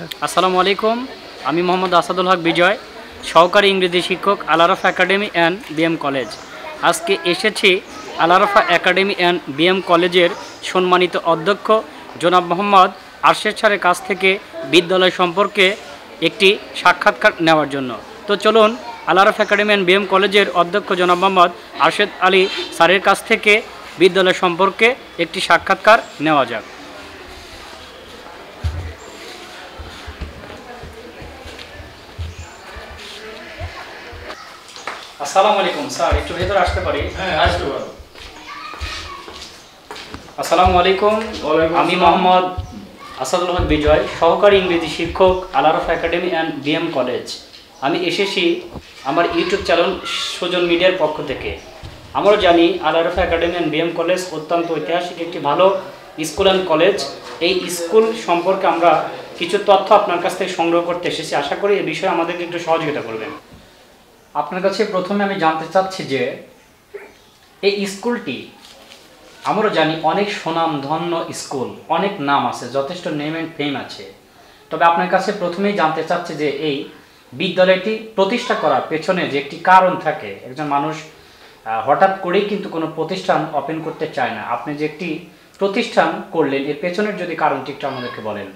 আসসালামু আলাইকুম, আমি মোহাম্মদ আসাদুল হক বিজয়, সহকারী ইংরেজি শিক্ষক আল-আরাফা একাডেমি অ্যান্ড বিএম কলেজ। আজকে এসেছি আল-আরাফা একাডেমি অ্যান্ড বিএম কলেজের সম্মানিত অধ্যক্ষ জনাব মোহাম্মদ আরশেদ স্যারের কাছ থেকে বিদ্যালয় সম্পর্কে একটি সাক্ষাৎকার নেওয়ার জন্য। তো চলুন আল-আরাফা একাডেমি অ্যান্ড বিএম কলেজের অধ্যক্ষ জনাব মোহাম্মদ আরশেদ আলী স্যারের কাছ থেকে বিদ্যালয় সম্পর্কে একটি সাক্ষাৎকার নেওয়া যাক। আসসালামু আলাইকুম স্যার, একটু ভেতরে আসতে পারি? হ্যাঁ, আসতে পারো। আসসালামু আলাইকুম, আমি মোহাম্মদ আসাদুল হক বিজয়, সহকারী ইংরেজি শিক্ষক আল-আরাফা একাডেমি অ্যান্ড বিএম কলেজ। আমি এসেছি আমার ইউটিউব চ্যানেল সুজন মিডিয়ার পক্ষ থেকে। আমরা জানি আল-আরাফা একাডেমি অ্যান্ড বিএম কলেজ অত্যন্ত ঐতিহাসিক একটি ভালো স্কুল অ্যান্ড কলেজ। এই স্কুল সম্পর্কে আমরা কিছু তথ্য আপনার কাছ থেকে সংগ্রহ করতে এসেছি। আশা করি এই বিষয়ে আমাদেরকে একটু সহযোগিতা করবেন। আপনার কাছে প্রথমে আমি জানতে চাচ্ছি যে এই স্কুলটি আমরা জানি অনেক সুনামধন্য স্কুল, অনেক নাম আছে, যথেষ্ট নেম অ্যান্ড ফেম আছে। তবে আপনার কাছে প্রথমেই জানতে চাচ্ছি যে এই বিদ্যালয়টি প্রতিষ্ঠা করার পেছনে যে একটি কারণ থাকে, একজন মানুষ হঠাৎ করেই কিন্তু কোনো প্রতিষ্ঠান ওপেন করতে চায় না। আপনি যে একটি প্রতিষ্ঠান করলেন, এর পেছনের যদি কারণটি একটু আমাদেরকে বলেন।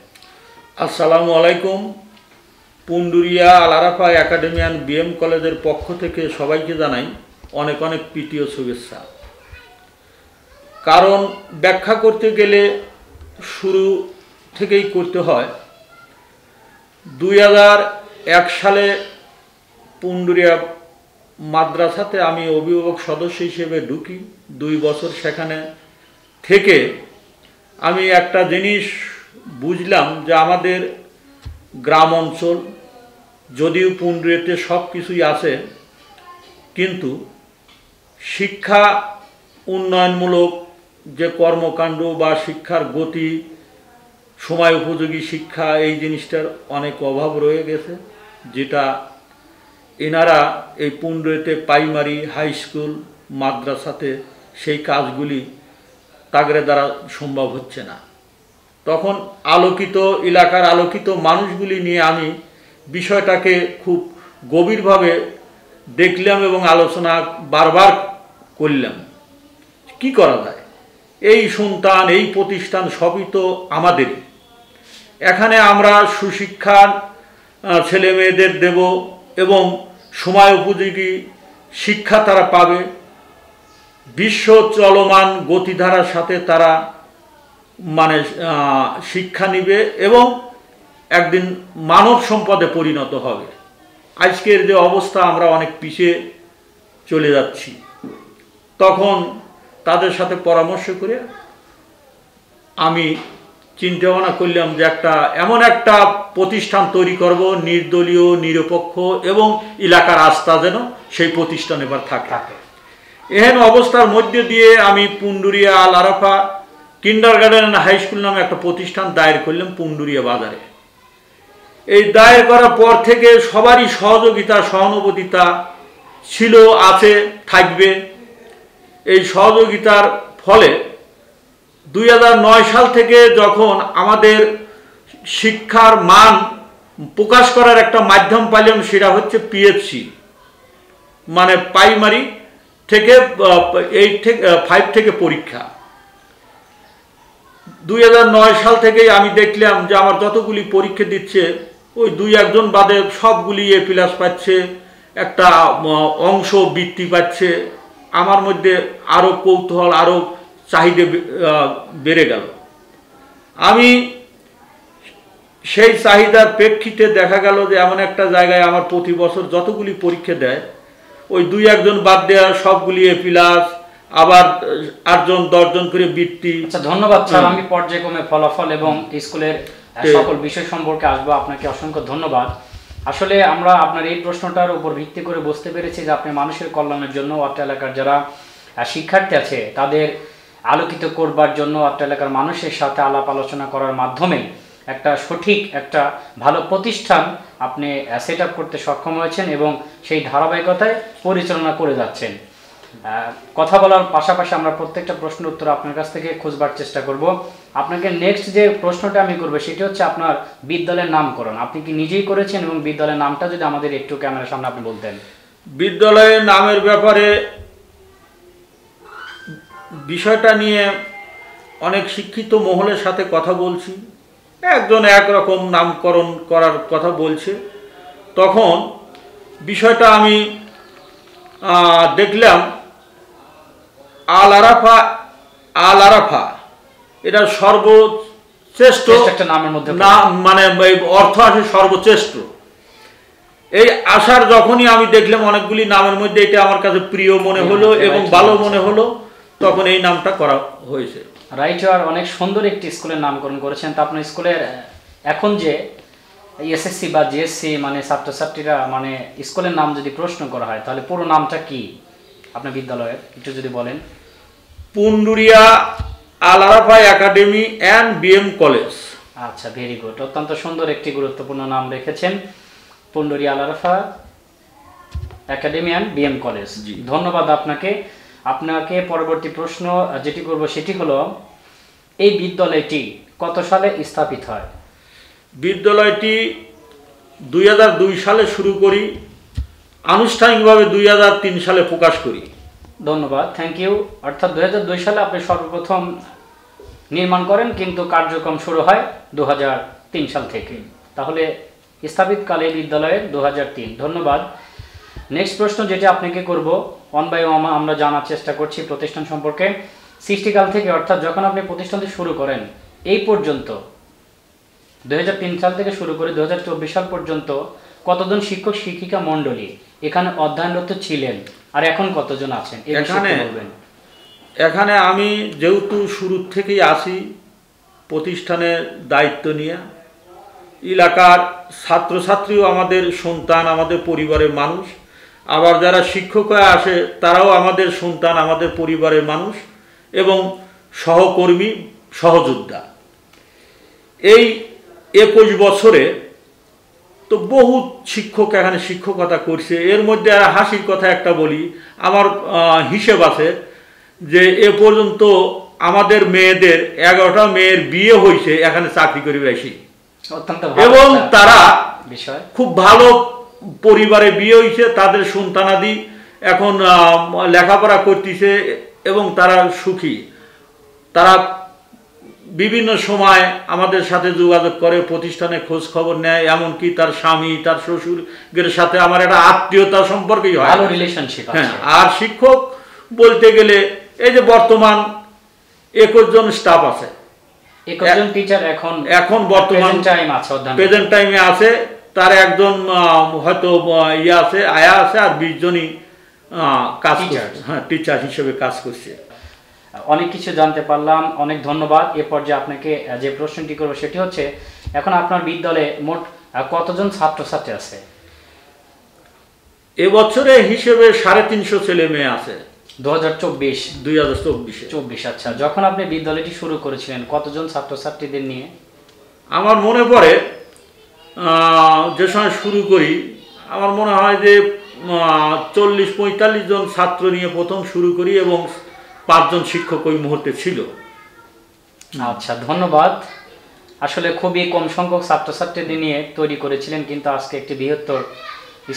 আসসালামু আলাইকুম। পুন্ডুরিয়া আল-আরাফা একাডেমি অ্যান্ড বিএম কলেজের পক্ষ থেকে সবাইকে জানাই অনেক অনেক প্রীতি ও শুভেচ্ছা। কারণ ব্যাখ্যা করতে গেলে শুরু থেকেই করতে হয়। 2001 সালে পুন্ডুরিয়া মাদ্রাসাতে আমি অভিভাবক সদস্য হিসেবে ঢুকি। 2 বছর সেখানে থেকে আমি একটা জিনিস বুঝলাম যে আমাদের গ্রাম অঞ্চল, যদিও পুন্ডুরিয়াতে সব কিছুই আছে, কিন্তু শিক্ষা উন্নয়নমূলক যে কর্মকাণ্ড বা শিক্ষার গতি, সময় উপযোগী শিক্ষা, এই জিনিসটার অনেক অভাব রয়ে গেছে, যেটা এনারা এই পুন্ডুরিয়াতে প্রাইমারি, হাই স্কুল, মাদ্রাসাতে সেই কাজগুলি তাদের দ্বারা সম্ভব হচ্ছে না। তখন আলোকিত এলাকার আলোকিত মানুষগুলি নিয়ে আমি বিষয়টাকে খুব গভীরভাবে দেখলাম এবং আলোচনা বারবার করলাম কি করা যায়। এই সন্তান, এই প্রতিষ্ঠান সবই তো আমাদেরই। এখানে আমরা সুশিক্ষার ছেলে মেয়েদের দেব এবং সময় উপযোগী শিক্ষা তারা পাবে, বিশ্ব চলমান গতিধারার সাথে তারা শিক্ষা নিবে এবং একদিন মানব সম্পদে পরিণত হবে। আজকের যে অবস্থা, আমরা অনেক পিছিয়ে চলে যাচ্ছি। তখন তাদের সাথে পরামর্শ করে আমি চিন্তা ভাবনা করলাম যে এমন একটা প্রতিষ্ঠান তৈরি করব, নির্দলীয়, নিরপেক্ষ এবং এলাকার আস্থা যেন সেই প্রতিষ্ঠান এবার থাকে। এহেন অবস্থার মধ্যে দিয়ে আমি পুন্ডুরিয়া আল-আরাফা কিন্ডারগার্টেন অ্যান্ড হাই স্কুল নামে একটা প্রতিষ্ঠান দায়ের করলাম পুন্ডুরিয়া বাজারে। এই দায়ের করার পর থেকে সবারই সহযোগিতা, সহানুভূতিতা ছিল, আছে, থাকবে। এই সহযোগিতার ফলে 2009 সাল থেকে যখন আমাদের শিক্ষার মান প্রকাশ করার একটা মাধ্যম পাইলাম, সেটা হচ্ছে পিএইচসি, মানে প্রাইমারি থেকে 5 থেকে পরীক্ষা। 2009 সাল থেকেই আমি দেখলাম যে আমার যতগুলি পরীক্ষা দিচ্ছে ওই 2-1 জন বাদে সবগুলি A+ পাচ্ছে, একটা অংশ বৃত্তি পাচ্ছে। আমার মধ্যে আরও কৌতূহল, আরও চাহিদা বেড়ে গেল। আমি সেই চাহিদার প্রেক্ষিতে দেখা গেল যে এমন একটা জায়গায় আমার প্রতি বছর যতগুলি পরীক্ষা দেয় ওই 2-1 জন বাদ দেওয়া সবগুলি A+, আবার 8 জন 10 জন করে বৃত্তি। আচ্ছা, ধন্যবাদ স্যার। আমি পর্যায়ক্রমে ফলাফল এবং স্কুলের সকল বিষয় সম্পর্কে আসবো। আপনাকে অসংখ্য ধন্যবাদ। আসলে আমরা আপনার এই প্রশ্নটার উপর ভিত্তি করে বুঝতে পেরেছি যে আপনি মানুষের কল্যাণের জন্য অত্র এলাকার যারা শিক্ষার্থী আছে তাদের আলোকিত করবার জন্য অত্র এলাকার মানুষের সাথে আলাপ আলোচনা করার মাধ্যমে একটা সঠিক একটা ভালো প্রতিষ্ঠান আপনি সেট আপ করতে সক্ষম হয়েছেন এবং সেই ধারাবাহিকতায় পরিচালনা করে যাচ্ছেন। কথা বলার পাশাপাশি আমরা প্রত্যেকটা প্রশ্নের উত্তর আপনার কাছ থেকে খুঁজবার চেষ্টা করব। আপনাকে নেক্সট যে প্রশ্নটা আমি করবো সেটি হচ্ছে আপনার বিদ্যালয়ের নামকরণ আপনি কি নিজেই করেছেন, এবং বিদ্যালয়ের নামটা যদি আমাদের একটু ক্যামেরার সামনে আপনি বলতেন। বিদ্যালয়ের নামের ব্যাপারে বিষয়টা নিয়ে অনেক শিক্ষিত মহলের সাথে কথা বলছি, একজন একরকম নামকরণ করার কথা বলছে। তখন বিষয়টা আমি দেখলাম আল আরাফা এটা সর্বশ্রেষ্ঠ একটা নামের মধ্যে নাম, মানে অর্থ আছে সর্বশ্রেষ্ঠ। এই আশার যখনই আমি দেখলাম অনেকগুলি নামের মধ্যে এটা আমার কাছে প্রিয় মনে হলো এবং ভালো মনে হলো, তখন এই নামটা করা হয়েছে। রাইট, আর অনেক সুন্দর একটি স্কুলের নামকরণ করেছেন। তা আপনার স্কুলের এখন যে এসএসসি বা জিএসসি মানে ছাত্রছাত্রীরা মানে স্কুলের নাম যদি প্রশ্ন করা হয় তাহলে পুরো নামটা কি আপনার বিদ্যালয়ের একটু যদি বলেন। Punduria Al Arafa academy and BM college. আচ্ছা, ভেরি গুড, অত্যন্ত সুন্দর একটি গুরুত্বপূর্ণ নাম রেখেছেন, Punduria Al Arafa academy and BM college. ধন্যবাদ আপনাকে। আপনাকে পরবর্তী প্রশ্ন যেটি করব সেটি হলো, এই বিদ্যালয়টি কত সালে স্থাপিত হয়? বিদ্যালয়টি 2002 সালে শুরু করি, আনুষ্ঠানিকভাবে 2003 সালে প্রকাশ করি। ধন্যবাদ, থ্যাংক ইউ। অর্থাৎ 2002 সালে আপনি সর্বপ্রথম নির্মাণ করেন, কিন্তু কার্যক্রম শুরু হয় 2003 সাল থেকে। তাহলে স্থাপিতকালে বিদ্যালয়ের 2003। ধন্যবাদ। নেক্সট প্রশ্ন যেটা আপনাকে করব, ওয়ান বাই ওয়ান আমরা জানার চেষ্টা করছি প্রতিষ্ঠান সম্পর্কে। সৃষ্টিকাল থেকে, অর্থাৎ যখন আপনি প্রতিষ্ঠানটি শুরু করেন এই পর্যন্ত 2003 সাল থেকে শুরু করে 2024 সাল পর্যন্ত কতজন শিক্ষক শিক্ষিকা মণ্ডলী এখানে অধ্যয়নরত ছিলেন, আর এখন কতজন আছেন এই বিষয়ে বলবেন? এখানে আমি যেহেতু শুরু থেকেই আসি প্রতিষ্ঠানের দায়িত্ব নিয়ে, এলাকার ছাত্রছাত্রীও আমাদের সন্তান, আমাদের পরিবারের মানুষ, আবার যারা শিক্ষক হয়ে আসে তারাও আমাদের সন্তান, আমাদের পরিবারের মানুষ এবং সহকর্মী, সহযোদ্ধা। এই 21 বছরে তো বহুত শিক্ষক এখানে শিক্ষকতা করছে। এর মধ্যে আর হাসির কথা একটা বলি, আমার হিসেব আছে যে এ পর্যন্ত আমাদের মেয়েদের 11টা মেয়ের বিয়ে হয়েছে এখানে চাকরি করে বেশি, এবং তারা খুব ভালো পরিবারে বিয়ে হয়েছে, তাদের সন্তানাদি এখন লেখাপড়া করতেছে এবং তারা সুখী। তারা বিভিন্ন সময় আমাদের সাথে যোগাযোগ করে, প্রতিষ্ঠানে খোঁজ খবর নেয়, এমনকি তার স্বামী, তার শ্বশুরের সাথে আমার একটা আত্মীয়তা সম্পর্কই হয়, ভালো রিলেশনশিপ। হ্যাঁ, আর শিক্ষক বলতে গেলে এই যে বর্তমান 21 জন স্টাফ আছে, 21 জন টিচার এখন বর্তমান প্রেজেন্ট টাইমে আছে। তার একজন হয়তো আছে, আয়া আছে, আর 20 জনই কাজ করছে, হ্যাঁ, টিচার হিসেবে কাজ করছে। অনেক কিছু জানতে পারলাম, অনেক ধন্যবাদ। এ পর্যায়ে আপনাকে যে প্রশ্নটি করবো সেটি হচ্ছে, এখন আপনার বিদ্যালয়ে মোট কতজন ছাত্রছাত্রী আছে? এবছরে হিসেবে 350 ছেলে মেয়ে আছে। 2024। আচ্ছা, যখন আপনি বিদ্যালয়টি শুরু করেছিলেন কতজন ছাত্রছাত্রীদের নিয়ে? আমার মনে পড়ে যে সময় শুরু করি, আমার মনে হয় যে 40-45 জন ছাত্র নিয়ে প্রথম শুরু করি, এবং 5 জন শিক্ষক ওই মুহূর্তে ছিল। আচ্ছা, ধন্যবাদ। আসলে খুবই কম সংখ্যক ছাত্রছাত্রীদের নিয়ে তৈরি করেছিলেন, কিন্তু আজকে একটি বৃহত্তর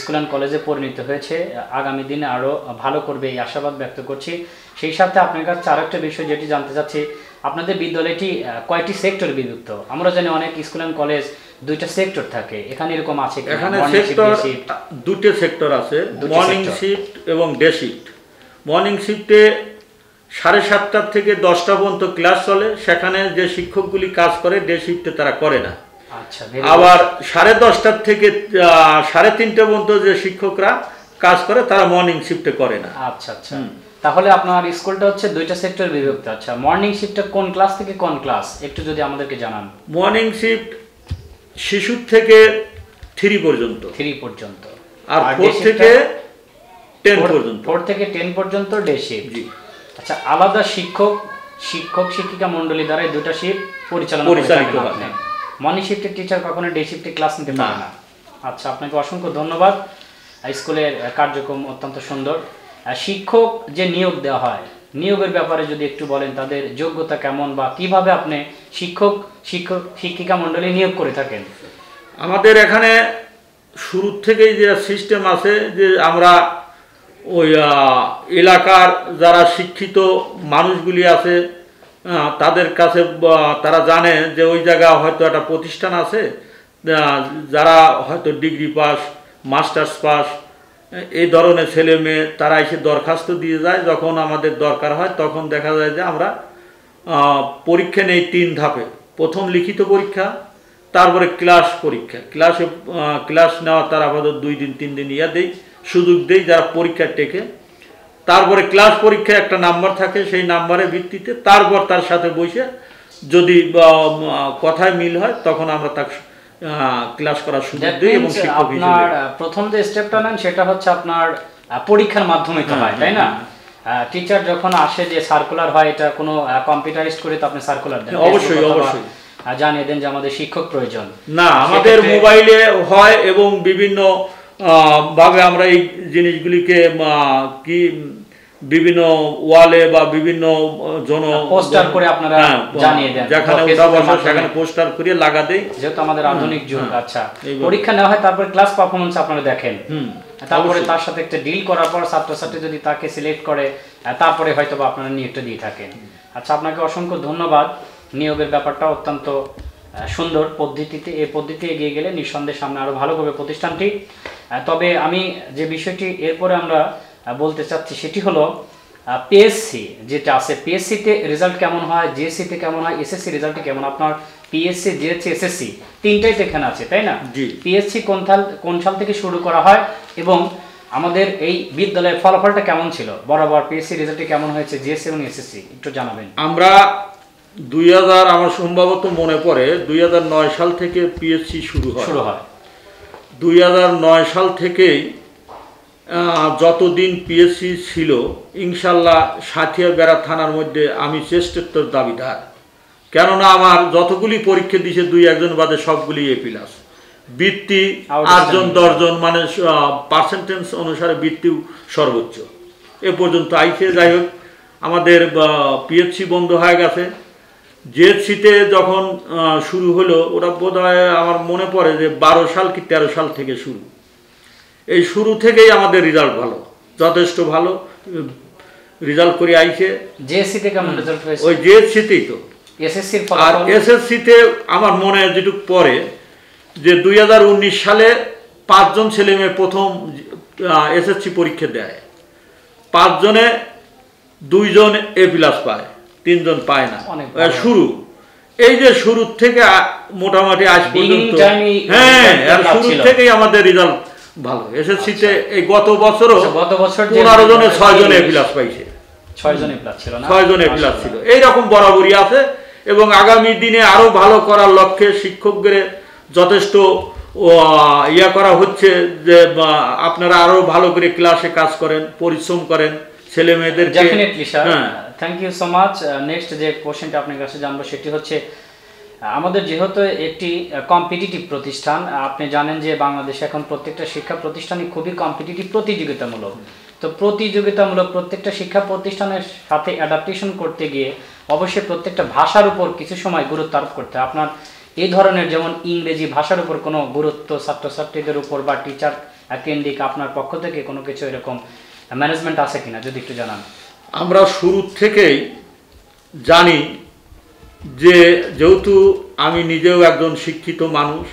স্কুল অ্যান্ড কলেজে পরিণত হয়েছে। আগামী দিনে আরও ভালো করবে এই আশাবাদ ব্যক্ত করছি। সেই সাথে আপনার কাছে আরেকটা বিষয় যেটি জানতে চাচ্ছি, আপনাদের বিদ্যালয়টি কয়টি সেক্টর বিভক্ত? আমরা জানি অনেক স্কুল অ্যান্ড কলেজ 2টা সেক্টর থাকে, এখানে এরকম আছে? এখানে সেক্টর 2টা সেক্টর আছে, মর্নিং শিফট এবং ডে শিফট। মর্নিং শিফটে 7:30 থেকে 10টা পর্যন্ত ক্লাস চলে, সেখানে যে শিক্ষকগুলি কাজ করে ডে শিফটে তারা করে না। আচ্ছা, আবার 10:30 থেকে 3:30 পর্যন্ত যে শিক্ষকরা কাজ করে তারা মর্নিং শিফটে করে না। আচ্ছা আচ্ছা, তাহলে আপনার স্কুলটা হচ্ছে 2টা সেক্টর বিভক্ত। আচ্ছা, মর্নিং শিফটটা কোন ক্লাস থেকে কোন ক্লাস একটু যদি আমাদেরকে জানান। মর্নিং শিফট শিশু থেকে 3 পর্যন্ত, আর 4 থেকে 10 পর্যন্ত। 4 থেকে 10 পর্যন্ত ডে শিফট। আচ্ছা, আলাদা শিক্ষক শিক্ষিকা মণ্ডলী দ্বারা 2টা শিফট পরিচালিত হয়। মর্নিং শিফটের টিচার কখনো ডে শিফটে ক্লাস নিতে পারে না। আচ্ছা, আপনাকে অসংখ্য ধন্যবাদ। স্কুলের কার্যক্রম অত্যন্ত সুন্দর। শিক্ষক যে নিয়োগ দেওয়া হয়, নিয়োগের ব্যাপারে যদি একটু বলেন, তাদের যোগ্যতা কেমন বা কিভাবে আপনি শিক্ষিকা মণ্ডলী নিয়োগ করে থাকেন? আমাদের এখানে শুরু থেকেই যে সিস্টেম আছে যে আমরা ওই এলাকার যারা শিক্ষিত মানুষগুলি আছে তাদের কাছে তারা জানে যে ওই জায়গায় হয়তো একটা প্রতিষ্ঠান আছে, যারা হয়তো ডিগ্রি পাস, মাস্টার্স পাস, এই ধরনের ছেলে মেয়ে তারা এসে দরখাস্ত দিয়ে যায়। যখন আমাদের দরকার হয় তখন দেখা যায় যে আমরা পরীক্ষা নেই 3 ধাপে। প্রথম লিখিত পরীক্ষা, তারপরে ক্লাস পরীক্ষা। ক্লাস নেওয়া তার আপাতত 2 দিন 3 দিন দেই, সুযোগ দেই যারা পরীক্ষা টেকে। তারপরে ক্লাস পরীক্ষায় একটা নাম্বার থাকে, সেই নাম্বারের ভিত্তিতে তারপর তার সাথে বসে যদি কথায় মিল হয় তখন আমরা তাকে ক্লাস করার সুযোগ দিই এবং শিক্ষক হিসেবে। আপনার প্রথম যে স্টেপটা নেন সেটা হচ্ছে আপনার পরীক্ষার মাধ্যমে তো হয়, তাই না? টিচার যখন আসে যে সার্কুলার হয়, এটা কোনো কম্পিউটারাইজড করে তো আপনি সার্কুলার দেন? অবশ্যই অবশ্যই জানিয়ে দেন যে আমাদের শিক্ষক প্রয়োজন। না, আমাদের মোবাইলে হয় এবং বিভিন্ন ভাবে আমরা এই জিনিসগুলিকে কি বিভিন্ন ওয়ালে বা বিভিন্ন পোস্টার করে আপনারা জানিয়ে দেন, যেখানে সেখানে পোস্টার করে লাগা দেই, যেহেতু আমাদের আধুনিক যুগ। আচ্ছা, পরীক্ষা নেওয়া হয়, তারপর ক্লাস পারফরমেন্স আপনারা দেখেন, তারপরে তার সাথে একটা ডিল করার পর ছাত্রছাত্রী যদি তাকে সিলেক্ট করে তারপরে হয়তো বা আপনারা নিয়োগটা দিয়ে থাকেন। আচ্ছা, আপনাকে অসংখ্য ধন্যবাদ। নিয়োগের ব্যাপারটা অত্যন্ত সুন্দর পদ্ধতিতে, এই পদ্ধতি এগিয়ে গেলে নিঃসন্দেহে সামনে আরো ভালো হবে প্রতিষ্ঠানটি। তবে আমি যে বিষয়টি এরপরে আমরা বলতে চাচ্ছি সেটি হলো পিএসসি যেটা আছে, পিএসসিতে রেজাল্ট কেমন হয়, জিএসসিতে কেমন হয়, এসএসসি রেজাল্টটি কেমন? আপনার পিএসসি, জিএসসি, এসএসসি তিনটাই তো এখানে আছে, তাই না? পিএসসি কোন সাল থেকে শুরু করা হয় এবং আমাদের এই বিদ্যালয়ের ফলাফলটা কেমন ছিল বরাবর? পিএসসি রেজাল্টটি কেমন হয়েছে, জিএসসি এবং এসএসসি একটু জানাবেন। আমরা 2000 আমার সম্ভবত মনে পড়ে 2009 সাল থেকে পিএসসি শুরু হয়। 2009 সাল থেকেই যতদিন পিএসসি ছিল ইনশাল্লাহ সাথিয়াবেড়া থানার মধ্যে আমি শ্রেষ্ঠত্বর দাবিদার। কেননা আমার যতগুলি পরীক্ষা দিয়েছে 2-1 বাদে সবগুলি এ প্লাস। বৃত্তি 8 জন 10 জন, মানে পার্সেন্টেজ অনুসারে বৃত্তি সর্বোচ্চ এ পর্যন্ত আইছে। যাই হোক, আমাদের পিএসসি বন্ধ হয়ে গেছে। জিএসসিতে যখন শুরু হলো, ওটা বোধহয় আমার মনে পড়ে যে 12 সাল কি 13 সাল থেকে শুরু। এই শুরু থেকেই আমাদের রেজাল্ট ভালো, যথেষ্ট ভালো রেজাল্ট করে আইছে। জিএসসিতে কেমন রেজাল্ট হয়েছে? ওই জিএসসিতেই তো। এসএসসির আর এসএসসিতে আমার মনে যেটুকু পড়ে যে 2019 সালে 5 জন ছেলে মেয়ে প্রথম এসএসসি পরীক্ষা দেয়। 5 জনে 2 জন এ প্লাস পায়, 3 জন পায় না। শুরু এই যে শুরু থেকে মোটামুটি আজ পর্যন্ত, হ্যাঁ, আর শুরু থেকেই আমাদের রেজাল্ট ভালো। এসএসসিতে এই গত বছর 15 জনে 6 জন এ প্লাস পাইছে। 6 জন এ প্লাস ছিল না? 6 জন এ প্লাস ছিল। এইরকম বরাবরই আছে এবং আগামী দিনে আরো ভালো করার লক্ষ্যে শিক্ষকদের যথেষ্ট ইয়া করা হচ্ছে যে আপনারা আরো ভালো করে ক্লাসে কাজ করেন, পরিশ্রম করেন, ছেলে মেয়েদের। Definitely sir, thank you so much. Next যে কোশ্চেনটা আপনার কাছে জানবো সেটি হচ্ছে, আমাদের যেহেতু একটি কম্পিটিটিভ প্রতিষ্ঠান, আপনি জানেন যে বাংলাদেশে এখন প্রত্যেকটা শিক্ষা প্রতিষ্ঠানই খুবই কম্পিটিটিভ, প্রতিযোগিতামূলক। তো প্রতিযোগিতামূলক প্রত্যেকটা শিক্ষা প্রতিষ্ঠানের সাথে অ্যাডাপ্টেশন করতে গিয়ে অবশ্যই প্রত্যেকটা ভাষার উপর কিছু সময় গুরুত্ব আরোপ করতে হয়। আপনার এই ধরনের যেমন ইংরেজি ভাষার উপর কোনো গুরুত্ব ছাত্রছাত্রীদের উপর বা টিচার কেন্দ্রিক আপনার পক্ষ থেকে কোনো কিছু এরকম ম্যানেজমেন্ট আছে কিনা, যদি একটু জানান। আমরা শুরু থেকেই জানি যে যেহেতু আমি নিজেও একজন শিক্ষিত মানুষ,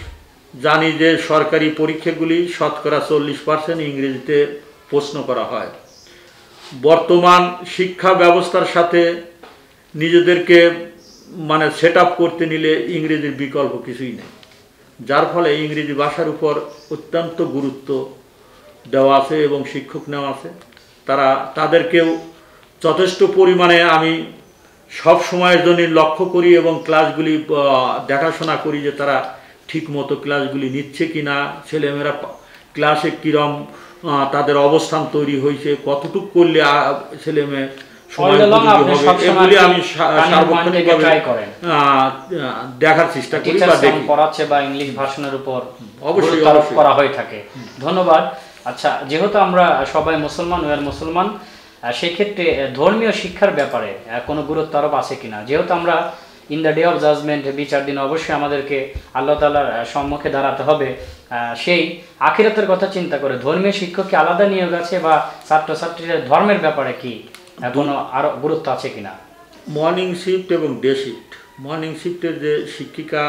জানি যে সরকারি পরীক্ষাগুলি শতকরা 40% ইংরেজিতে প্রশ্ন করা হয়। বর্তমান শিক্ষা ব্যবস্থার সাথে নিজেদেরকে মানে সেট আপ করতে নিলে ইংরেজির বিকল্প কিছুই নেই, যার ফলে ইংরেজি ভাষার উপর অত্যন্ত গুরুত্ব দেওয়া আছে এবং শিক্ষক নেওয়া আছে। তাদেরকেও যথেষ্ট পরিমাণে আমি সব সময়ের জন্য লক্ষ্য করি এবং ক্লাসগুলি দেখাশোনা করি যে তারা ঠিক মতো ক্লাসগুলি নিচ্ছে কিনা, ছেলেমেয়েরা ক্লাসে কিরম তাদের অবস্থান তৈরি হয়েছে, কতটুকু করলে ছেলেমেয়ে সময় এগুলি আমি সার্বক্ষণিকভাবে দেখার চেষ্টা করি বা দেখি। পড়াচ্ছে বা ইংলিশ ভাষণের উপর অবশ্যই করা হয়ে থাকে। ধন্যবাদ। আচ্ছা, যেহেতু আমরা সবাই মুসলমান, মুসলমান, সেক্ষেত্রে ধর্মীয় শিক্ষার ব্যাপারে কোনো গুরুত্ব আরোপ আছে কিনা? যেহেতু আমরা in the day of judgement, বিচার দিন অবশ্যই আমাদেরকে আল্লাহ তাআলার সম্মুখে দাঁড়াতে হবে, সেই আখিরাতের কথা চিন্তা করে ধর্মীয় শিক্ষক কি আলাদা নিয়োগ আছে, বা ছাত্রছাত্রীদের ধর্মের ব্যাপারে কি কোনো আরো গুরুত্ব আছে কিনা? মর্নিং শিফট এবং ডে শিফট। মর্নিং শিফটের যে শিক্ষিকা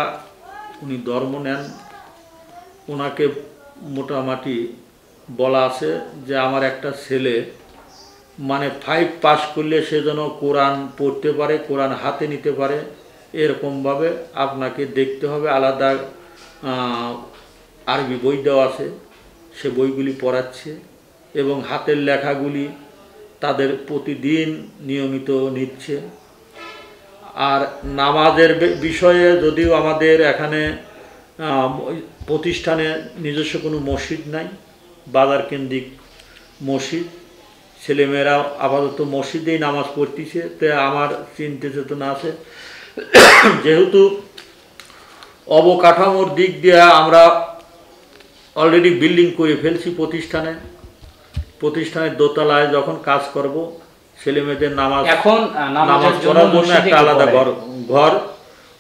উনি ধর্ম নেন, ওনাকে মোটামুটি বলা আছে যে আমার একটা ছেলে মানে 5 পাস করলে সে যেন কোরআন পড়তে পারে, কোরআন হাতে নিতে পারে, এরকমভাবে আপনাকে দেখতে হবে। আলাদা আরবি বই দেওয়া আছে, সে বইগুলি পড়াচ্ছে এবং হাতের লেখাগুলি তাদের প্রতিদিন নিয়মিত নিচ্ছে। আর নামাজের বিষয়ে যদিও আমাদের এখানে প্রতিষ্ঠানে নিজস্ব কোনো মসজিদ নাই, বাজার কেন্দ্রিক মসজিদ, ছেলেমেয়েরা আপাতত মসজিদেই নামাজ পড়তেছে। তে আমার চিন্তা চেতনা আছে, যেহেতু অবকাঠামোর দিক দিয়ে আমরা অলরেডি বিল্ডিং করে ফেলছি প্রতিষ্ঠানের দোতলায় যখন কাজ করব, ছেলে মেয়েদের নামাজ পড়ার জন্য একটা আলাদা ঘর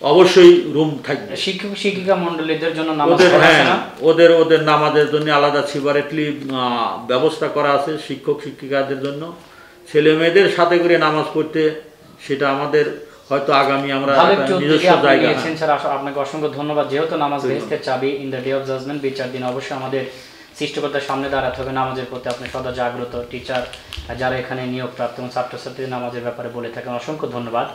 অবশ্যই রুম থাকবে। শিক্ষক শিক্ষিকা মন্ডলীদের জন্য ওদের নামাজের জন্য আলাদা সেপারেটলি ব্যবস্থা করা আছে। শিক্ষক শিক্ষিকাদের জন্য ছেলে মেয়েদের সাথে করে নামাজ পড়তে, সেটা আমাদের হয়তো আগামী আমরা নিজস্ব জায়গা। আপনাকে অসংখ্য ধন্যবাদ। যেহেতু নামাজ বেহেশতের চাবি, in the day of judgement, বিচার দিন অবশ্যই আমাদের সৃষ্টিকর্তার সামনে দাঁড়াতে হবে, নামাজের প্রতি আপনি সদা জাগ্রত। টিচার যারা এখানে নিয়োগপ্রাপ্ত এবং ছাত্রছাত্রীদের নামাজের ব্যাপারে বলে থাকেন, অসংখ্য ধন্যবাদ।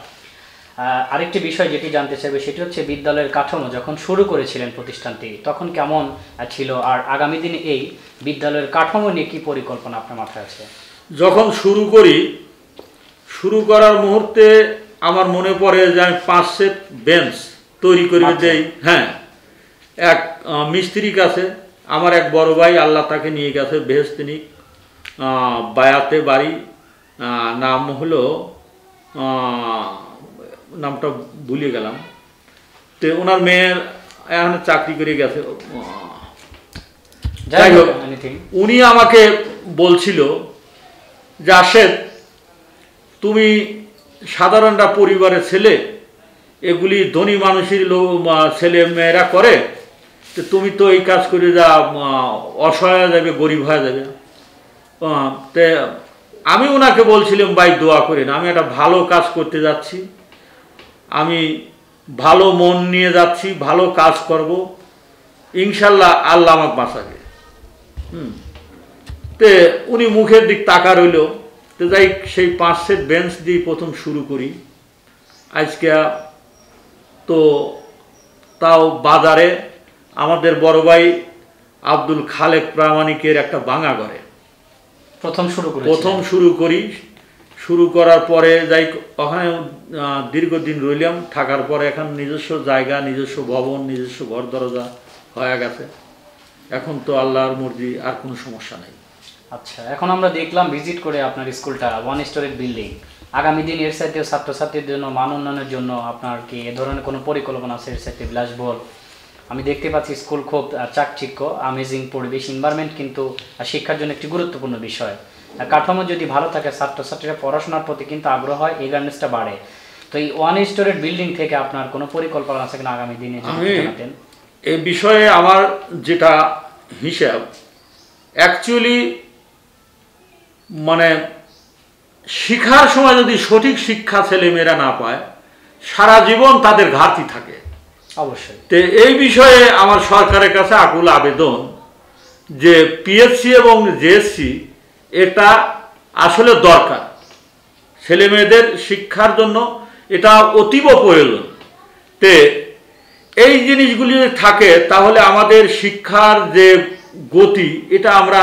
আরেকটি বিষয় যেটি জানতে চাইবে সেটি হচ্ছে বিদ্যালয়ের কাঠামো যখন শুরু করেছিলেন প্রতিষ্ঠানটি তখন কেমন ছিল, আর আগামী দিনে এই বিদ্যালয়ের কাঠামো নিয়ে কি পরিকল্পনা আপনার মাথায় আছে? যখন শুরু করার মুহূর্তে আমার মনে পড়ে যে আমি 5 সেট বেঞ্চ তৈরি করে দেই। হ্যাঁ, এক মিস্ত্রির কাছে আমার এক বড় ভাই, আল্লাহ তাকে নিয়ে গেছে বেহেশতিনিক বায়াতে বাড়ি, নাম হলো নামটা ভুলে গেলাম। তো ওনার মেয়ের এখন চাকরি করে গেছে। যাই হোক, উনি আমাকে বলছিল যে আশেদ, তুমি সাধারণরা পরিবারের ছেলে, এগুলি ধনী মানুষের ছেলে মেয়েরা করে, তো তুমি তো এই কাজ করে যা অসহায় যাবে, গরিব হয়ে যাবে। তো আমি ওনাকে বলছিলাম, ভাই দোয়া করেন, আমি একটা ভালো কাজ করতে যাচ্ছি, আমি ভালো মন নিয়ে যাচ্ছি, ভালো কাজ করব, ইনশাল্লাহ আল্লাহ আমাকে বাঁচাবে। তে উনি মুখের দিক তাকা রইল। তো যাই সেই 5 সেট বেঞ্চ দিয়ে প্রথম শুরু করি। আজকে তো তাও বাজারে আমাদের বড় ভাই আব্দুল খালেক প্রামাণিকের একটা ভাঙা ঘরে প্রথম শুরু করি। শুরু করার পরে যাই ওখানে দীর্ঘদিন রইলাম, থাকার পরে এখন নিজস্ব জায়গা, নিজস্ব ভবন, নিজস্ব ঘর দরজা হয়ে গেছে। এখন তো আল্লাহর মর্জি, আর কোনো সমস্যা নেই। আচ্ছা, এখন আমরা দেখলাম ভিজিট করে আপনার স্কুলটা 1 স্টোরের বিল্ডিং। আগামী দিন এর সাথে ছাত্রছাত্রীদের জন্য মান উন্নয়নের জন্য আপনার কি এ ধরনের কোনো পরিকল্পনা আছে? এর সাথে বিলাসবহুল আমি দেখতে পাচ্ছি স্কুল খুব চাকচিক্য, আমেজিং পরিবেশ, এনভায়রনমেন্ট কিন্তু শিক্ষার জন্য একটি গুরুত্বপূর্ণ বিষয়। কাঠামো যদি ভালো থাকে, ছাত্রছাত্রীরা পড়াশোনার প্রতি কিন্তু আগ্রহ হয়, এগারনেসটা বাড়ে। তো এই 1 স্টোরের বিল্ডিং থেকে আপনার কোনো পরিকল্পনা আছে কিনা আগামী দিনে? এই বিষয়ে আমার যেটা হিসাব, অ্যাকচুয়ালি মানে শিক্ষার সময় যদি সঠিক শিক্ষা ছেলেমেয়েরা না পায়, সারা জীবন তাদের ঘাটতি থাকে অবশ্যই। তো এই বিষয়ে আমার সরকারের কাছে আকুল আবেদন যে পিএসসি এবং জেএসসি এটা আসলে দরকার, ছেলেমেয়েদের শিক্ষার জন্য এটা অতীব প্রয়োজন। তে এই জিনিসগুলি থাকে তাহলে আমাদের শিক্ষার যে গতি এটা আমরা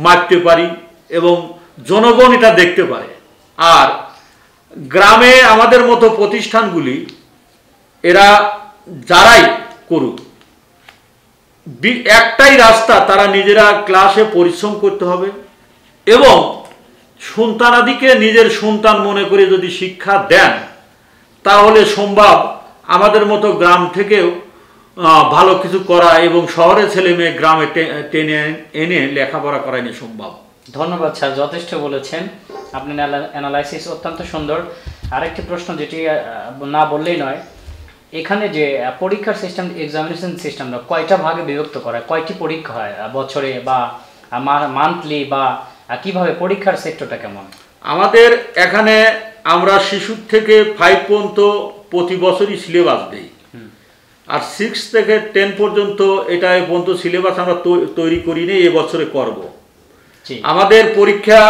মাপতে পারি এবং জনগণ এটা দেখতে পারে। আর গ্রামে আমাদের মতো প্রতিষ্ঠানগুলি এরা যারাই করুক, একটাই রাস্তা, তারা নিজেরা ক্লাসে পরিশ্রম করতে হবে এবং সন্তানাদিকে নিজের সন্তান মনে করে যদি শিক্ষা দেন তাহলে সম্ভব আমাদের মতো গ্রাম থেকেও ভালো কিছু করা এবং শহরে ছেলে মেয়ে গ্রামে টেনে এনে লেখাপড়া করানো সম্ভব। ধন্যবাদ স্যার, যথেষ্ট বলেছেন, আপনি অ্যানালাইসিস অত্যন্ত সুন্দর। আরেকটি প্রশ্ন যেটি না বললেই নয়, এখানে যে পরীক্ষার সিস্টেম, এক্সামিনেশন সিস্টেমটা কয়টা ভাগে বিভক্ত করা, কয়টি পরীক্ষা হয় বছরে বা মান্থলি, বা কিভাবে পরীক্ষার সেক্টরটা কেমন? আমাদের এখানে আমরা শিশু থেকে 5 পর্যন্ত প্রতি বছরই সিলেবাস দিই, আর 6 থেকে 10 পর্যন্ত এটা এই পর্যন্ত সিলেবাস আমরা তৈরি করি নি, এবছরে করব। আমাদের পরীক্ষা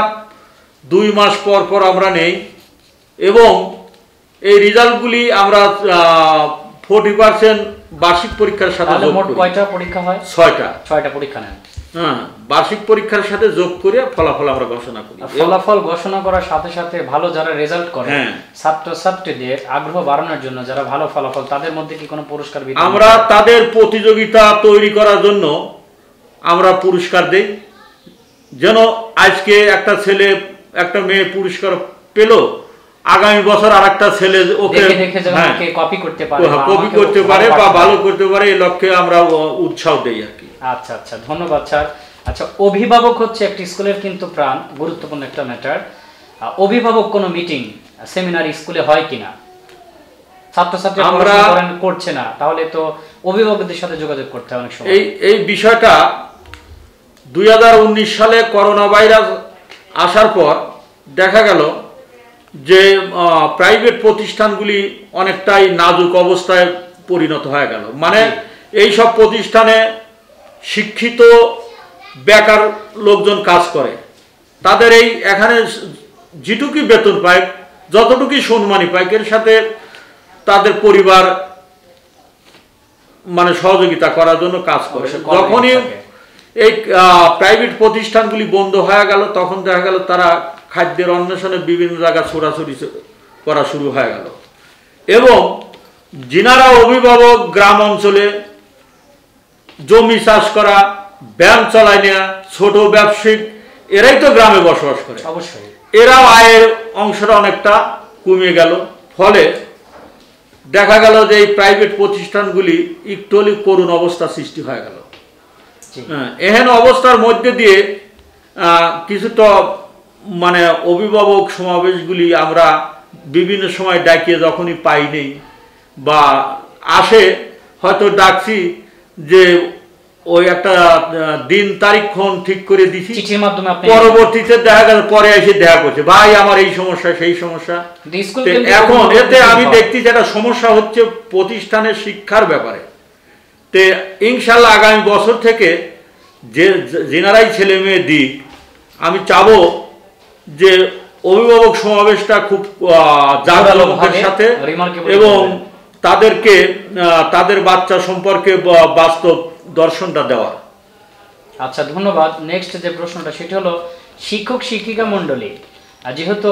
2 মাস পর পর আমরা নেই এবং এই রেজাল্টগুলি আমরা 40% বার্ষিক পরীক্ষার সাথে যোগ করি। কয়টা পরীক্ষা হয়? 6টা পরীক্ষা নেন। হ্যাঁ, বার্ষিক পরীক্ষার সাথে যোগ করে ফলাফল আমরা ঘোষণা করি। ফলাফল ঘোষণা করার সাথে সাথে ভালো যারা রেজাল্ট করে ছাত্রছাত্রীদের আগ্রহ বাড়ানোর জন্য, যারা ভালো ফলাফল, তাদের মধ্যে কি কোনো পুরস্কার বিতরণ? আমরা তাদের প্রতিযোগিতা তৈরি করার জন্য আমরা পুরস্কার দেই, যেন আজকে একটা ছেলে একটা মেয়ে পুরস্কার পেল, আগামী বছর আরেকটা ছেলে ওকে কপি করতে পারে বা ভালো করতে পারে, এই লক্ষ্যে আমরা উৎসাহ দেই আর কি। আচ্ছা আচ্ছা, ধন্যবাদ স্যার। আচ্ছা, অভিভাবক হচ্ছে একটি স্কুলের কিন্তু প্রাণ, গুরুত্বপূর্ণ একটা ম্যাটার। অভিভাবক কোনো মিটিং সেমিনার স্কুলে হয় কিনা? ছাত্রছাত্রী আমরা করছে না, তাহলে তো অভিভাবকদের সাথে যোগাযোগ করতে হয় অনেক সময়। এই বিষয়টা 2019 সালে করোনা ভাইরাস আসার পর দেখা গেল যে প্রাইভেট প্রতিষ্ঠানগুলি অনেকটাই নাজুক অবস্থায় পরিণত হয়ে গেল। মানে এই সব প্রতিষ্ঠানে শিক্ষিত বেকার লোকজন কাজ করে, তাদের এই এখানে যেটুকুই বেতন পায়, যতটুকুই সম্মানী পায়, এর সাথে তাদের পরিবার মানে সহযোগিতা করার জন্য কাজ করে। যখনই এই প্রাইভেট প্রতিষ্ঠানগুলি বন্ধ হয়ে গেল, তখন দেখা গেল তারা খাদ্যের অন্বেষণে বিভিন্ন জায়গায় ছোড়াছড়ি করা শুরু হয়ে গেল এবং যিনারা অভিভাবক গ্রাম অঞ্চলে জমি চাষ করা, ব্যাংক চালায় নেওয়া, ছোট ব্যবসায়িক, এরাই তো গ্রামে বসবাস করে, অবশ্যই এরাও আয়ের অংশটা অনেকটা কমে গেল। ফলে দেখা গেল যে এই প্রাইভেট প্রতিষ্ঠানগুলি একটু করুণ অবস্থা সৃষ্টি হয়ে গেল। এহেন অবস্থার মধ্যে দিয়ে কিছুটা মানে অভিভাবক সমাবেশগুলি আমরা বিভিন্ন সময় ডাকিয়ে যখনই পাই নেই বা আসে, হয়তো ডাকছি যে ওই একটা দিন তারিখক্ষণ ঠিক করে দিছি, চিঠির মাধ্যমে পরবর্তীতে দেখা গেল পরে এসে দেখা করছে, ভাই আমার এই সমস্যা সেই সমস্যা। এখন এতে আমি দেখছি যেটা সমস্যা হচ্ছে প্রতিষ্ঠানের শিক্ষার ব্যাপারে। তে ইনশাল্লাহ আগামী বছর থেকে যেনারাই ছেলে মেয়ে দিক, আমি চাবো যে অভিভাবক সমাবেশটা খুব জাঁকজমকের সাথে এবং তাদেরকে তাদের বাচ্চা সম্পর্কে বাস্তব দর্শনটা দেওয়া। আচ্ছা, ধন্যবাদ। নেক্সট যে প্রশ্নটা সেটা হলো শিক্ষক শিক্ষিকা মণ্ডলী, যেহেতু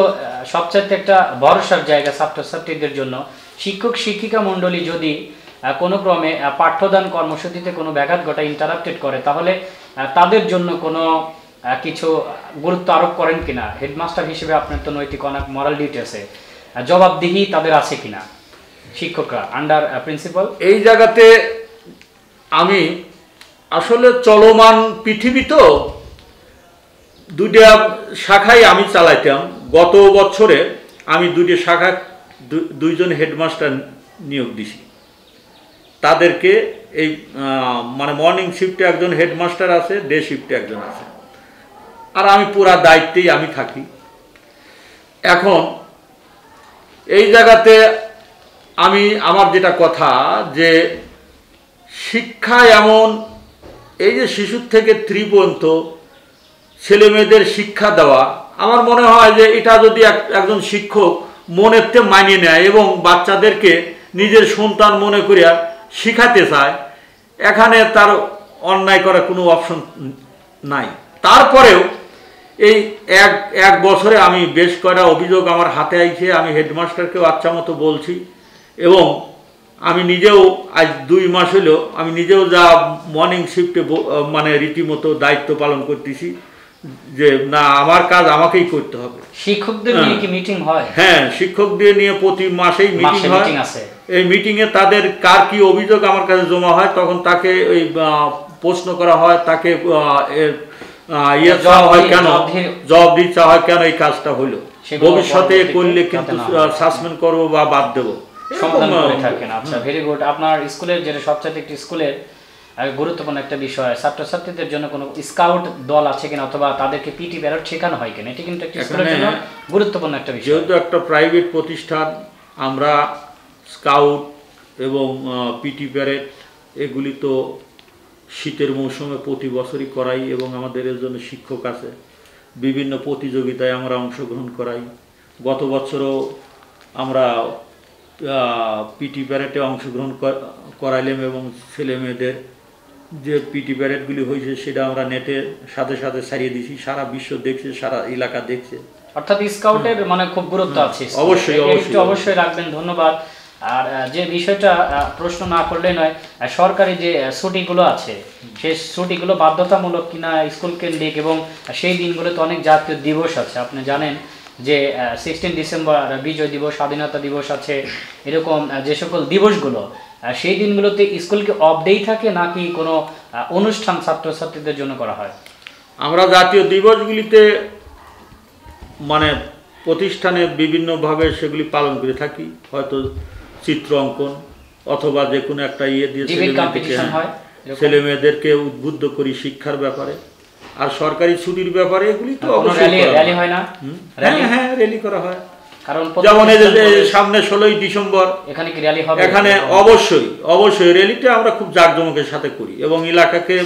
সবচাইতে একটা ভরসার জায়গা ছাত্রছাত্রীদের জন্য, শিক্ষক শিক্ষিকা মণ্ডলী যদি কোনো ক্রমে পাঠ্যদান কর্মসূচিতে কোনো ব্যাঘাত ঘটায়, ইন্টারাপ্টেড করে, তাহলে তাদের জন্য কোনো কিছু গুরুত্ব আরোপ করেন কিনা? হেডমাস্টার হিসেবে আপনার তো নৈতিক অনেক মরাল ডিউটি আছে, জবাবদিহি তাদের আছে কিনা শিক্ষকরা আন্ডার প্রিন্সিপাল? এই জায়গাতে আমি আসলে চলমান পৃথিবী তো, দুইটা শাখায় আমি চালাইতাম। গত বছরে আমি দুইটা শাখা দুইজন হেডমাস্টার নিয়োগ দিছি। তাদেরকে এই মানে মর্নিং শিফটে একজন হেডমাস্টার আছে, ডে শিফটে একজন আছে, আর আমি পুরা দায়িত্বেই আমি থাকি। এখন এই জায়গাতে আমি আমার যেটা কথা যে শিক্ষা এমন, এই যে শিশুর থেকে 3 পর্যন্ত ছেলে মেয়েদের শিক্ষা দেওয়া, আমার মনে হয় যে এটা যদি একজন শিক্ষক মনেতে মানিয়ে নেয় এবং বাচ্চাদেরকে নিজের সন্তান মনে করিয়া শিখাতে চায়, এখানে তার অন্যায় করার কোনো অপশন নাই। তারপরেও এই এক বছরে আমি বেশ কয়েকটা অভিযোগ আমার হাতে আইছে, আমি হেডমাস্টারকেও আচ্ছা মতো বলছি এবং আমি নিজেও আজ 2 মাস হলো আমি নিজেও যা মর্নিং শিফটে মানে রীতিমতো দায়িত্ব পালন করতেছি যে না, আমার কাজ আমাকেই করতে হবে। শিক্ষকদের নিয়ে কি মিটিং হয়? হ্যাঁ, শিক্ষকদের নিয়ে প্রতি মাসেই মিটিং হয় এই মিটিংয়ে তাদের কার কি অভিযোগ আমার কাছে জমা হয়, তখন তাকে ওই প্রশ্ন করা হয়, তাকে চাওয়া হয় কেন, জবাবদিহি চাওয়া হয় কেন এই কাজটা হলো, ভবিষ্যতে করলে কিন্তু সাসপেন্ড করবো বা বাদ দেবো, সমাধান করে থাকেন। আচ্ছা, ভেরি গুড। আপনার স্কুলের যেটা সবচেয়ে একটি স্কুলের গুরুত্বপূর্ণ একটা বিষয়, ছাত্রছাত্রীদের জন্য কোনো স্কাউট দল আছে কিনা, অথবা তাদেরকে পিটি প্যারেড শেখানো হয় কিনা, এটি কিন্তু একটা স্কুলের জন্য গুরুত্বপূর্ণ একটা বিষয়। যেহেতু একটা প্রাইভেট প্রতিষ্ঠান, আমরা স্কাউট এবং পিটি প্যারেড এগুলি তো শীতের মৌসুমে প্রতি বছরই করাই, এবং আমাদের এর জন্য শিক্ষক আছে, বিভিন্ন প্রতিযোগিতায় আমরা অংশগ্রহণ করাই। গত বছরও আমরা পিটি প্যারেডে অংশগ্রহণ করাইলাম, এবং ছেলে মেয়েদের যে পিটি প্যারেডগুলি হয়েছে সেটা আমরা নেটের সাথে সাথে ছাড়িয়ে দিয়েছি, সারা বিশ্ব দেখছে, সারা এলাকা দেখছে। অর্থাৎ স্কাউটের মানে খুব গুরুত্ব আছে। অবশ্যই অবশ্যই রাখবেন, ধন্যবাদ। আর যে বিষয়টা প্রশ্ন না করলে নয়, সরকারি যে ছুটিগুলো আছে সেই ছুটিগুলো বাধ্যতামূলক কিনা স্কুল কেন্দ্রিক, এবং সেই দিনগুলোতে অনেক জাতীয় দিবস আছে। আপনি জানেন যে 16 ডিসেম্বর বিজয় দিবস, স্বাধীনতা দিবস আছে, এরকম যে সকল দিবসগুলো সেই দিনগুলোতে স্কুলকে অফ ডেই থাকে নাকি কোনো অনুষ্ঠান ছাত্রছাত্রীদের জন্য করা হয়? আমরা জাতীয় দিবসগুলিতে মানে প্রতিষ্ঠানে বিভিন্নভাবে সেগুলি পালন করে থাকি, হয়তো চিত্র অঙ্কন অথবা যে কোনো একটা ইয়ে দিয়ে ছেলে মেয়েদেরকে উদ্বুদ্ধ করি শিক্ষার ব্যাপারে। আর সরকারি ছুটির ব্যাপারে এগুলি তো অবশ্যই র্যালি হয় না? হ্যাঁ, র্যালি করা হয়। কারণ যেমন সামনে 16ই ডিসেম্বর এখানে কি র্যালি হবে? এখানে অবশ্যই র্যালিটা আমরা খুব জাঁকজমকের সাথে করি, এবং এলাকাকে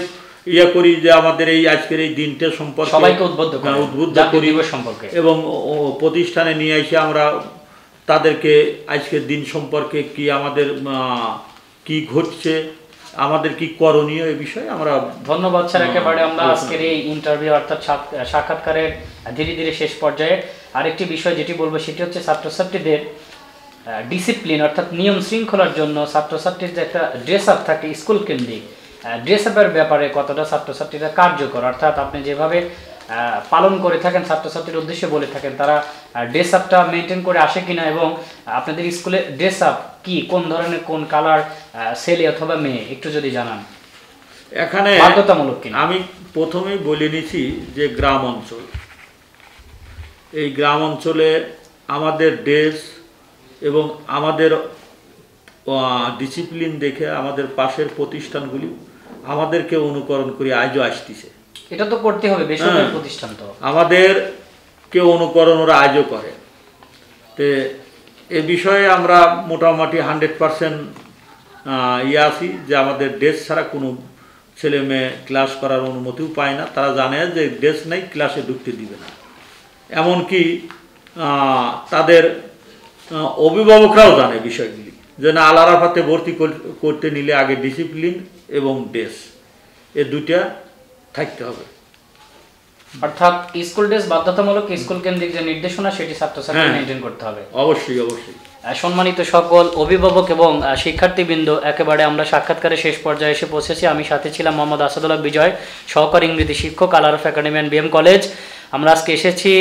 করি যে আমাদের এই আজকের এই দিনটা সম্পর্কে সবাইকে উদ্বুদ্ধ করি সম্পর্কে, এবং প্রতিষ্ঠানে নিয়ে এসে আমরা তাদেরকে আজকের দিন সম্পর্কে কি আমাদের কি ঘটছে, আমাদের কি করণীয়, এই বিষয়ে আমরা। ধন্যবাদ স্যার। একেবারে আমরা আজকের এই ইন্টারভিউ অর্থাৎ সাক্ষাৎকারের ধীরে ধীরে শেষ পর্যায়ে আরেকটি বিষয় যেটি বলবো সেটি হচ্ছে ছাত্রছাত্রীদের ডিসিপ্লিন অর্থাৎ নিয়ম শৃঙ্খলার জন্য ছাত্রছাত্রীর যে একটা ড্রেস আপ থাকে স্কুল কেন্দ্রিক, ড্রেস আপের ব্যাপারে কতটা ছাত্রছাত্রীরা কার্যকর, অর্থাৎ আপনি যেভাবে পালন করে থাকেন ছাত্রছাত্রীর উদ্দেশ্যে বলে থাকেন, তারা ড্রেস আপটা মেনটেন করে আসে কিনা, এবং আপনাদের স্কুলে ড্রেস আপ কি, কোন ধরনের, কোন কালার, ছেলে অথবা মেয়ে, একটু যদি জানান। এখানে বাধ্যতামূলক কিনা? আমি প্রথমেই বলে নিছি যে গ্রাম অঞ্চল, এই গ্রাম অঞ্চলে আমাদের ড্রেস এবং আমাদের ডিসিপ্লিন দেখে আমাদের পাশের প্রতিষ্ঠানগুলি আমাদেরকে অনুকরণ করে আজও আসতেছে। এটা তো করতে হবে, বেসরকারি প্রতিষ্ঠান তো আমাদেরকে অনুকরণ ওরা আজও করে। তো এ বিষয়ে আমরা মোটামুটি 100% আছি যে আমাদের ড্রেস ছাড়া কোনো ছেলে মেয়ে ক্লাস করার অনুমতিও পায় না। তারা জানে যে ড্রেস নেই, ক্লাসে ঢুকতে দিবে না। এমনকি তাদের অভিভাবকরাও জানে বিষয়গুলি, যে না আল আরাফাতে ভর্তি করতে নিলে আগে ডিসিপ্লিন এবং ড্রেস এ দুইটা থাকতে হবে। অর্থাৎ স্কুল ড্রেস বাধ্যতামূলক, স্কুল কেন্দ্রিক যে নির্দেশনা সেটি ছাত্রছাত্রী মেনটেন করতে হবে। অবশ্যই। সম্মানিত সকল অভিভাবক এবং শিক্ষার্থীবৃন্দ, একেবারে আমরা সাক্ষাৎকারের শেষ পর্যায়ে এসে পৌঁছেছি। আমি সাথে ছিলাম মোহাম্মদ আসাদুল্লাহ বিজয়, সহকারী ইংরেজি শিক্ষক, Al Arafa academy and BM college. আমরা আজকে এসেছি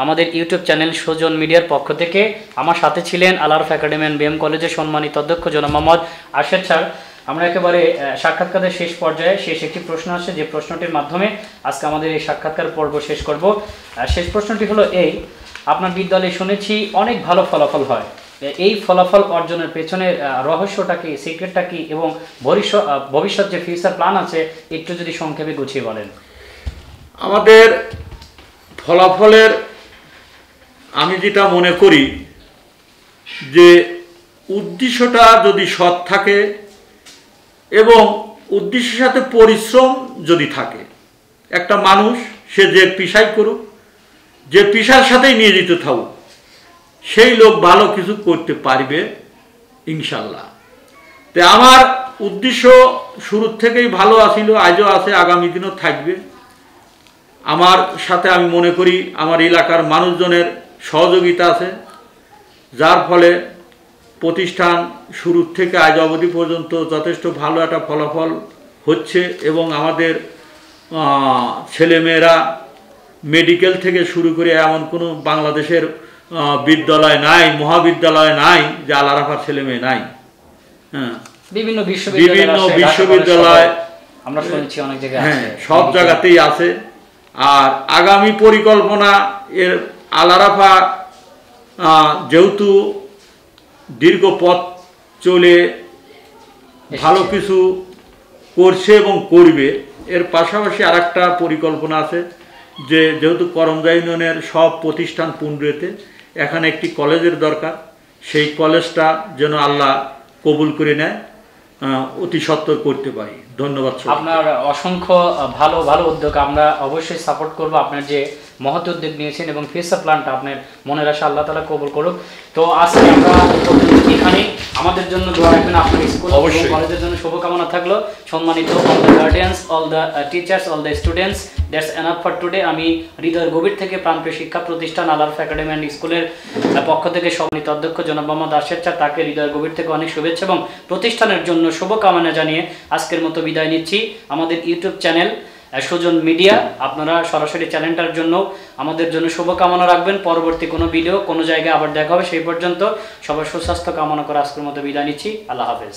আমাদের ইউটিউব চ্যানেল সুজন মিডিয়ার পক্ষ থেকে। আমার সাথে ছিলেন আল আরাফা একাডেমি অ্যান্ড বিএম কলেজের সম্মানিত অধ্যক্ষ জনাব মোহাম্মদ আরশেদ স্যার। আমরা একেবারে সাক্ষাৎকারের শেষ পর্যায়ে শেষ একটি প্রশ্ন আসে, যে প্রশ্নটির মাধ্যমে আজকে আমাদের এই সাক্ষাৎকার পর্ব শেষ করব। শেষ প্রশ্নটি হলো এই, আপনার বিদ্যালয়ে শুনেছি অনেক ভালো ফলাফল হয়, এই ফলাফল অর্জনের পেছনে রহস্যটা কি, সিক্রেটটা কি, এবং ভবিষ্যৎ যে ফিউচার প্ল্যান আছে একটু যদি সংক্ষেপে গুছিয়ে বলেন। আমাদের ফলাফলের আমি যেটা মনে করি যে উদ্দেশ্যটা যদি সৎ থাকে এবং উদ্দেশ্যের সাথে পরিশ্রম যদি থাকে, একটা মানুষ সে যে পেশাই করুক, যে পেশার সাথেই নিয়োজিত থাকুক, সেই লোক ভালো কিছু করতে পারবে ইনশাল্লাহ। তো আমার উদ্দেশ্য শুরুর থেকেই ভালো আসিল, আজও আছে, আগামী দিনও থাকবে। আমার সাথে আমি মনে করি আমার এলাকার মানুষজনের সহযোগিতা আছে, যার ফলে প্রতিষ্ঠান শুরুর থেকে আজ অবধি পর্যন্ত যথেষ্ট ভালো একটা ফলাফল হচ্ছে, এবং আমাদের ছেলেমেয়েরা মেডিকেল থেকে শুরু করে এমন কোনো বাংলাদেশের বিদ্যালয় নাই, মহাবিদ্যালয় নাই যে আল আরাফার ছেলে মেয়ে নাই। হ্যাঁ, বিভিন্ন বিশ্ববিদ্যালয় আমরা শুনছি অনেক জায়গায় হ্যাঁ, আছে, সব জায়গাতেই আছে। আর আগামী পরিকল্পনা এর আল আরাফা যেহেতু দীর্ঘ পথ চলে ভালো কিছু করছে এবং করবে, এর পাশাপাশি আরেকটা পরিকল্পনা আছে যে যেহেতু করমজা ইউনিয়নের সব প্রতিষ্ঠান পুনরেতে এখানে একটি কলেজের দরকার, সেই কলেজটা যেন আল্লাহ কবুল করে নেয়, অতি সত্বর করতে পারি। ধন্যবাদ। আপনার অসংখ্য ভালো ভালো উদ্যোগ, আমরা অবশ্যই সাপোর্ট করব। আপনার যে মহৎ উদ্যোগ নিয়েছেন এবং ফিউচার প্ল্যানটা আপনার মনের আশা আল্লাহ তাআলা কবুল করুক। তো আজকে আমরা এখানে আমাদের জন্য দোয়া রাখবেন, আপনার স্কুল এবং কলেজের জন্য শুভকামনা থাকলো। সম্মানিত all the guardians, all the teachers, all the students, that's enough for today. আমি হৃদয়ের গভীর থেকে প্রাণপ্রিয় শিক্ষা প্রতিষ্ঠান আল আরাফা একাডেমি অ্যান্ড স্কুলের পক্ষ থেকে সম্মানিত অধ্যক্ষ জনাব মোহাম্মদ আরশেদ স্যার, তাকে হৃদয়ের গভীর থেকে অনেক শুভেচ্ছা এবং প্রতিষ্ঠানের জন্য শুভকামনা জানিয়ে আজকের মতো বিদায় নিচ্ছি। আমাদের ইউটিউব চ্যানেল সুজন মিডিয়া, আপনারা সরাসরি চ্যানেলটার জন্য আমাদের জন্য শুভকামনা রাখবেন। পরবর্তী কোনো ভিডিও কোনো জায়গায় আবার দেখা হবে, সেই পর্যন্ত সবার সুস্বাস্থ্য কামনা করে আজকের মতো বিদায় নিচ্ছি। আল্লাহ হাফেজ।